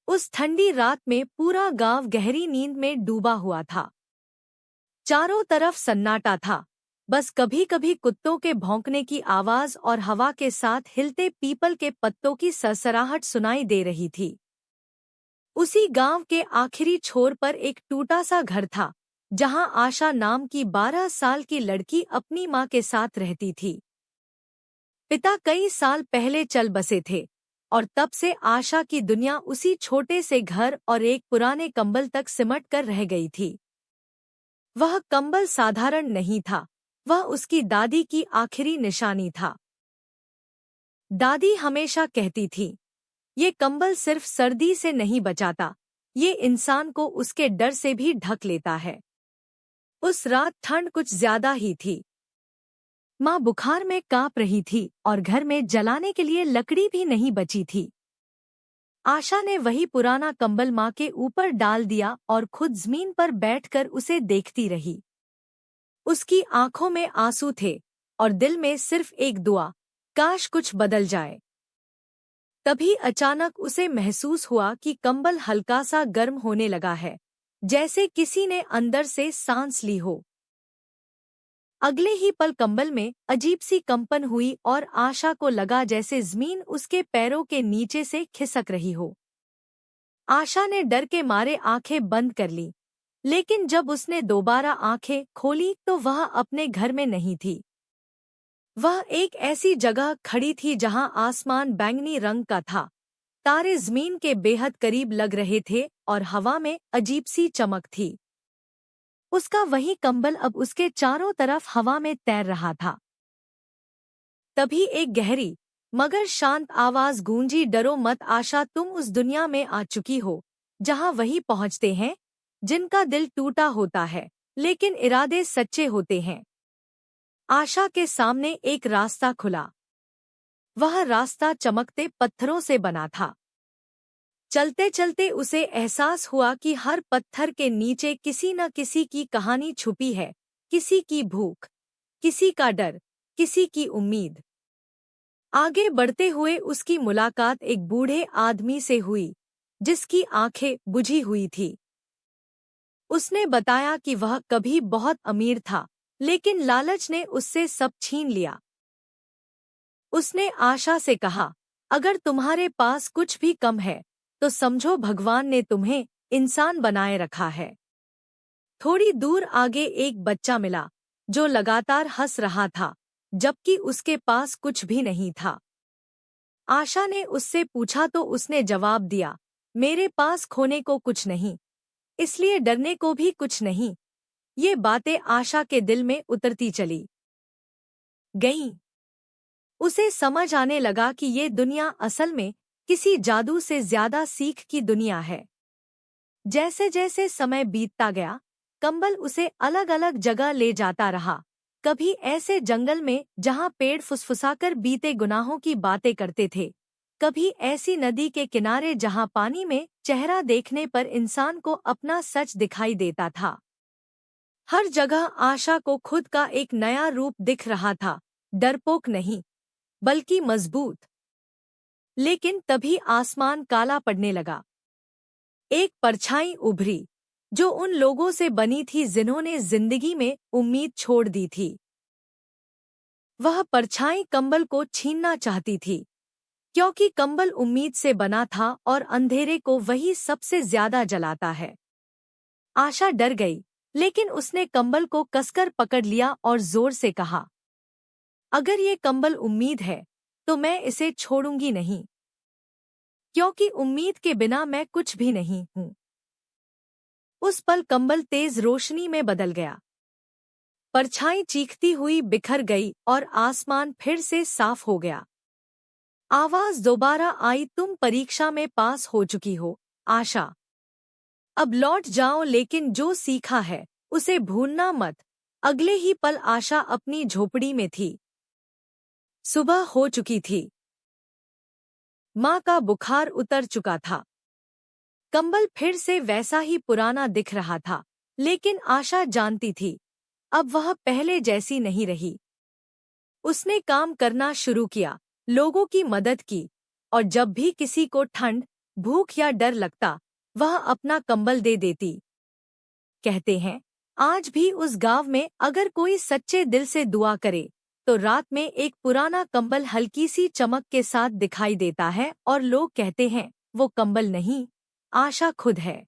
उस ठंडी रात में पूरा गांव गहरी नींद में डूबा हुआ था। चारों तरफ सन्नाटा था। बस कभी कभी कुत्तों के भौंकने की आवाज और हवा के साथ हिलते पीपल के पत्तों की सरसराहट सुनाई दे रही थी। उसी गांव के आखिरी छोर पर एक टूटा सा घर था, जहां आशा नाम की 12 साल की लड़की अपनी मां के साथ रहती थी। पिता कई साल पहले चल बसे थे और तब से आशा की दुनिया उसी छोटे से घर और एक पुराने कंबल तक सिमट कर रह गई थी। वह कंबल साधारण नहीं था, वह उसकी दादी की आखिरी निशानी था। दादी हमेशा कहती थी, ये कंबल सिर्फ सर्दी से नहीं बचाता, ये इंसान को उसके डर से भी ढक लेता है। उस रात ठंड कुछ ज्यादा ही थी। माँ बुखार में कांप रही थी और घर में जलाने के लिए लकड़ी भी नहीं बची थी। आशा ने वही पुराना कंबल माँ के ऊपर डाल दिया और खुद जमीन पर बैठकर उसे देखती रही। उसकी आंखों में आंसू थे और दिल में सिर्फ एक दुआ, काश कुछ बदल जाए। तभी अचानक उसे महसूस हुआ कि कंबल हल्का सा गर्म होने लगा है, जैसे किसी ने अंदर से सांस ली हो। अगले ही पल कंबल में अजीब सी कंपन हुई और आशा को लगा जैसे जमीन उसके पैरों के नीचे से खिसक रही हो। आशा ने डर के मारे आंखें बंद कर ली, लेकिन जब उसने दोबारा आंखें खोली तो वह अपने घर में नहीं थी। वह एक ऐसी जगह खड़ी थी जहां आसमान बैंगनी रंग का था, तारे जमीन के बेहद करीब लग रहे थे और हवा में अजीब सी चमक थी। उसका वही कंबल अब उसके चारों तरफ हवा में तैर रहा था। तभी एक गहरी मगर शांत आवाज गूंजी, डरो मत आशा, तुम उस दुनिया में आ चुकी हो जहां वही पहुंचते हैं जिनका दिल टूटा होता है लेकिन इरादे सच्चे होते हैं। आशा के सामने एक रास्ता खुला। वह रास्ता चमकते पत्थरों से बना था। चलते चलते उसे एहसास हुआ कि हर पत्थर के नीचे किसी न किसी की कहानी छुपी है, किसी की भूख, किसी का डर, किसी की उम्मीद। आगे बढ़ते हुए उसकी मुलाकात एक बूढ़े आदमी से हुई, जिसकी आंखें बुझी हुई थी। उसने बताया कि वह कभी बहुत अमीर था, लेकिन लालच ने उससे सब छीन लिया। उसने आशा से कहा, अगर तुम्हारे पास कुछ भी कम है तो समझो भगवान ने तुम्हें इंसान बनाए रखा है। थोड़ी दूर आगे एक बच्चा मिला जो लगातार हंस रहा था, जबकि उसके पास कुछ भी नहीं था। आशा ने उससे पूछा तो उसने जवाब दिया, मेरे पास खोने को कुछ नहीं, इसलिए डरने को भी कुछ नहीं। ये बातें आशा के दिल में उतरती चली गईं। उसे समझ आने लगा कि ये दुनिया असल में किसी जादू से ज्यादा सीख की दुनिया है। जैसे जैसे समय बीतता गया, कंबल उसे अलग अलग जगह ले जाता रहा। कभी ऐसे जंगल में जहां पेड़ फुसफुसाकर बीते गुनाहों की बातें करते थे, कभी ऐसी नदी के किनारे जहां पानी में चेहरा देखने पर इंसान को अपना सच दिखाई देता था। हर जगह आशा को खुद का एक नया रूप दिख रहा था, डरपोक नहीं बल्कि मजबूत। लेकिन तभी आसमान काला पड़ने लगा। एक परछाई उभरी, जो उन लोगों से बनी थी जिन्होंने जिंदगी में उम्मीद छोड़ दी थी। वह परछाई कंबल को छीनना चाहती थी, क्योंकि कंबल उम्मीद से बना था और अंधेरे को वही सबसे ज्यादा जलाता है। आशा डर गई, लेकिन उसने कंबल को कसकर पकड़ लिया और जोर से कहा, अगर ये कंबल उम्मीद है तो मैं इसे छोड़ूंगी नहीं, क्योंकि उम्मीद के बिना मैं कुछ भी नहीं हूं। उस पल कंबल तेज रोशनी में बदल गया। परछाई चीखती हुई बिखर गई और आसमान फिर से साफ हो गया। आवाज दोबारा आई, तुम परीक्षा में पास हो चुकी हो आशा, अब लौट जाओ, लेकिन जो सीखा है उसे भूलना मत। अगले ही पल आशा अपनी झोपड़ी में थी। सुबह हो चुकी थी। माँ का बुखार उतर चुका था। कंबल फिर से वैसा ही पुराना दिख रहा था, लेकिन आशा जानती थी, अब वह पहले जैसी नहीं रही। उसने काम करना शुरू किया, लोगों की मदद की, और जब भी किसी को ठंड, भूख या डर लगता, वह अपना कंबल दे देती। कहते हैं, आज भी उस गांव में अगर कोई सच्चे दिल से दुआ करे तो रात में एक पुराना कंबल हल्की सी चमक के साथ दिखाई देता है और लोग कहते हैं, वो कंबल नहीं, आशा खुद है।